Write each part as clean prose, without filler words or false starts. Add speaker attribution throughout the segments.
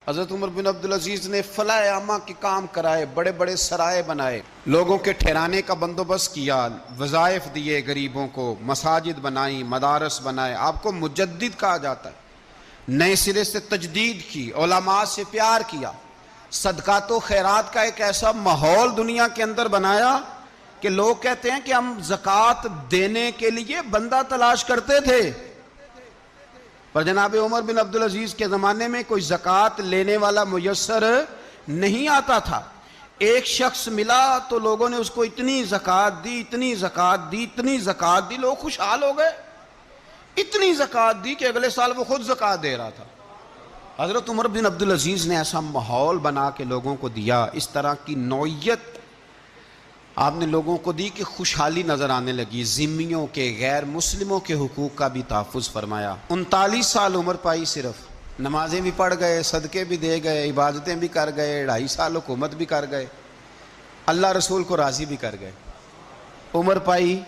Speaker 1: حضرت عمر بن عبدالعزیز نے فلاح عامہ کے کام کرائے، بڑے بڑے سرائے بنائے، لوگوں کے ٹھہرانے کا بندوبست کیا، وظائف دیے غریبوں کو، مساجد بنائی، مدارس بنائے۔ آپ کو مجدد کہا جاتا ہے۔ نئے سرے سے تجدید کی، علماء سے پیار کیا، صدقات و خیرات کا ایک ایسا ماحول دنیا کے اندر بنایا کہ لوگ کہتے ہیں کہ ہم زکوٰۃ دینے کے لیے بندہ تلاش کرتے تھے، پر جناب عمر بن عبدالعزیز کے زمانے میں کوئی زکوٰۃ لینے والا میسر نہیں آتا تھا۔ ایک شخص ملا تو لوگوں نے اس کو اتنی زکوٰۃ دی، اتنی زکوٰۃ دی، اتنی زکوٰۃ دی، لوگ خوشحال ہو گئے۔ اتنی زکوٰۃ دی کہ اگلے سال وہ خود زکوٰۃ دے رہا تھا۔ حضرت عمر بن عبدالعزیز نے ایسا ماحول بنا کے لوگوں کو دیا، اس طرح کی نوعیت آپ نے لوگوں کو دی کہ خوشحالی نظر آنے لگی۔ ذمیوں کے، غیر مسلموں کے حقوق کا بھی تحفظ فرمایا۔ 39 سال عمر پائی، صرف نمازیں بھی پڑھ گئے، صدقے بھی دے گئے، عبادتیں بھی کر گئے، 2.5 سال حکومت بھی کر گئے، اللہ رسول کو راضی بھی کر گئے۔ عمر پائی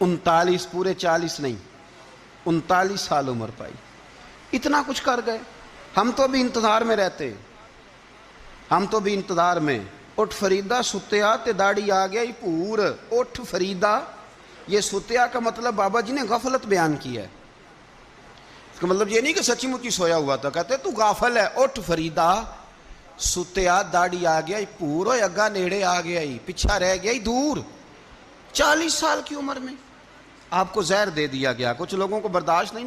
Speaker 1: 39، پورے 40 نہیں، 39 سال عمر پائی، اتنا کچھ کر گئے۔ ہم تو بھی انتظار میں رہتے، ہم تو بھی انتظار میں۔ اٹھ فریدہ ستیا تے داڑھی آ گیا ہی پور۔ اٹھ فریدہ، یہ ستیا کا مطلب بابا جی نے غفلت بیان کیا ہے۔ اس کا مطلب یہ نہیں کہ سچی مچی سویا ہوا تھا، کہتے تو غافل ہے۔ اٹھ فریدہ ستیا داڑھی آ گیا ہی پور، اور اگا نیڑے آ گیا ہی، پیچھا رہ گیا ہی دور۔ 40 سال کی عمر میں آپ کو زہر دے دیا گیا، کچھ لوگوں کو برداشت نہیں